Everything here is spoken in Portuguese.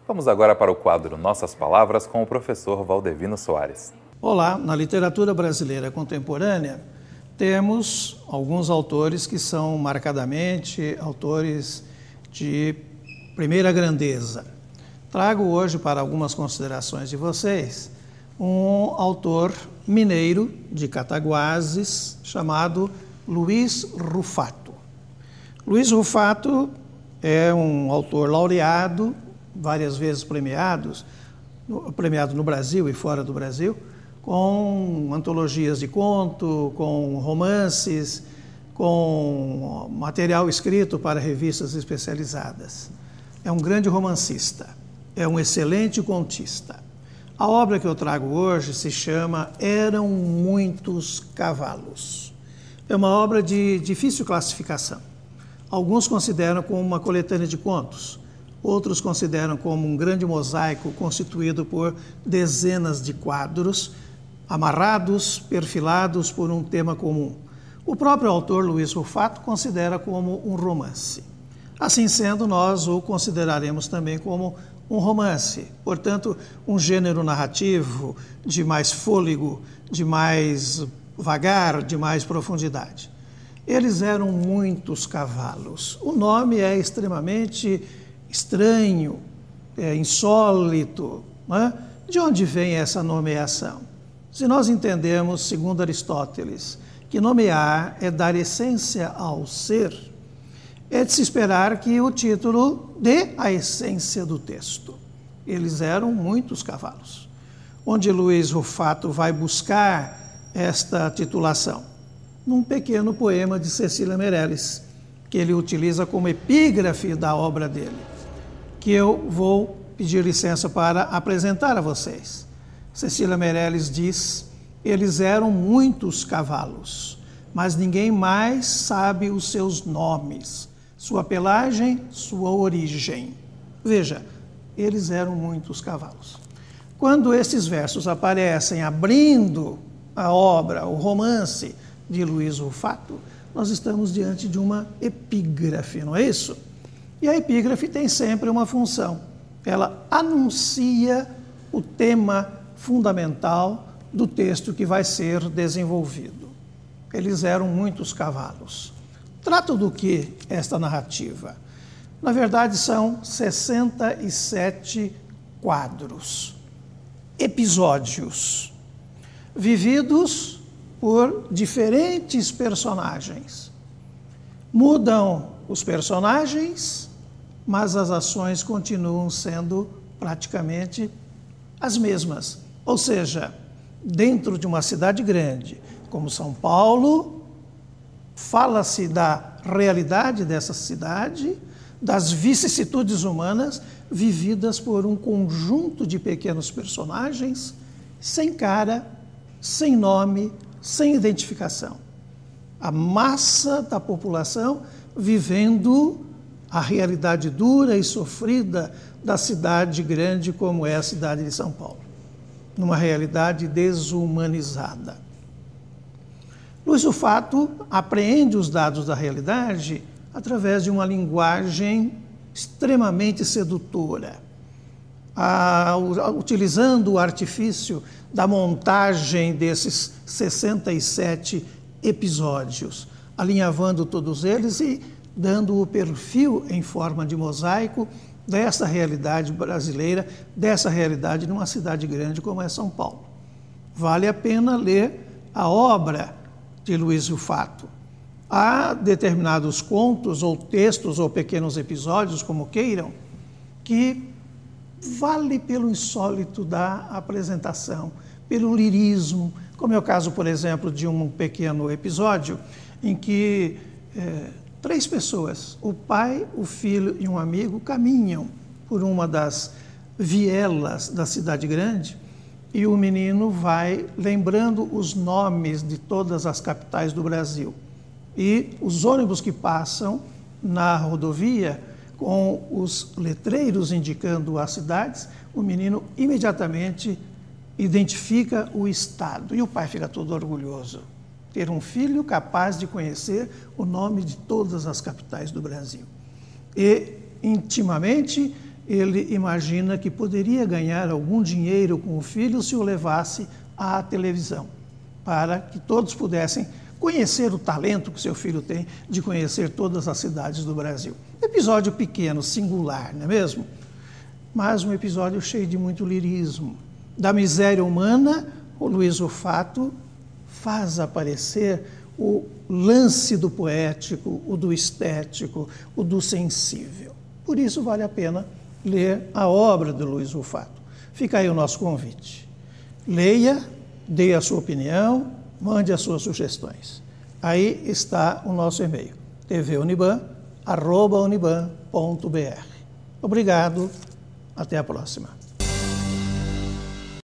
Vamos agora para o quadro Nossas Palavras com o professor Valdevino Soares. Olá, na literatura brasileira contemporânea, temos alguns autores que são marcadamente autores de primeira grandeza. Trago hoje para algumas considerações de vocês um autor mineiro de Cataguases chamado Luiz Rufato. Luiz Rufato é um autor laureado, várias vezes premiado no Brasil e fora do Brasil, com antologias de conto, com romances, com material escrito para revistas especializadas. É um grande romancista, é um excelente contista. A obra que eu trago hoje se chama Eram Muitos Cavalos. É uma obra de difícil classificação. Alguns consideram como uma coletânea de contos, outros consideram como um grande mosaico constituído por dezenas de quadros, amarrados, perfilados por um tema comum. O próprio autor, Luiz Rufato, considera como um romance. Assim sendo, nós o consideraremos também como um romance, portanto, um gênero narrativo de mais fôlego, de mais vagar, de mais profundidade. Eles eram muitos cavalos. O nome é extremamente estranho, insólito, né? De onde vem essa nomeação? Se nós entendemos, segundo Aristóteles, que nomear é dar essência ao ser, é de se esperar que o título dê a essência do texto. Eles eram muitos cavalos. Onde Luiz Rufato vai buscar esta titulação? Num pequeno poema de Cecília Meirelles, que ele utiliza como epígrafe da obra dele, que eu vou pedir licença para apresentar a vocês. Cecília Meirelles diz: eles eram muitos cavalos, mas ninguém mais sabe os seus nomes, sua pelagem, sua origem. Veja, eles eram muitos cavalos. Quando esses versos aparecem abrindo a obra, o romance de Luiz Rufato, nós estamos diante de uma epígrafe, não é isso? E a epígrafe tem sempre uma função. Ela anuncia o tema fundamental do texto que vai ser desenvolvido. Eles eram muitos cavalos. Trata do que esta narrativa? Na verdade, são 67 quadros, episódios, vividos por diferentes personagens. Mudam os personagens, mas as ações continuam sendo praticamente as mesmas. Ou seja, dentro de uma cidade grande, como São Paulo, fala-se da realidade dessa cidade, das vicissitudes humanas vividas por um conjunto de pequenos personagens, sem cara, sem nome, sem identificação. A massa da população vivendo a realidade dura e sofrida da cidade grande como é a cidade de São Paulo, numa realidade desumanizada. Luiz Rufato apreende os dados da realidade através de uma linguagem extremamente sedutora, utilizando o artifício da montagem desses 67 episódios, alinhavando todos eles e dando o perfil em forma de mosaico dessa realidade brasileira, dessa realidade numa cidade grande como é São Paulo. Vale a pena ler a obra de Luiz Rufato. Há determinados contos ou textos ou pequenos episódios, como queiram, que vale pelo insólito da apresentação, pelo lirismo, como é o caso, por exemplo, de um pequeno episódio em que 3 pessoas, o pai, o filho e um amigo, caminham por uma das vielas da cidade grande e o menino vai lembrando os nomes de todas as capitais do Brasil. E os ônibus que passam na rodovia, com os letreiros indicando as cidades, o menino imediatamente identifica o estado. E o pai fica todo orgulhoso. Ter um filho capaz de conhecer o nome de todas as capitais do Brasil. E, intimamente, ele imagina que poderia ganhar algum dinheiro com o filho se o levasse à televisão, para que todos pudessem conhecer o talento que seu filho tem de conhecer todas as cidades do Brasil. Episódio pequeno, singular, não é mesmo? Mas um episódio cheio de muito lirismo. Da miséria humana, o Luiz Rufato faz aparecer o lance do poético, o do estético, o do sensível. Por isso vale a pena ler a obra do Luiz Rufato. Fica aí o nosso convite. Leia, dê a sua opinião, mande as suas sugestões. Aí está o nosso e-mail, tvuniban@uniban.br. Obrigado, até a próxima.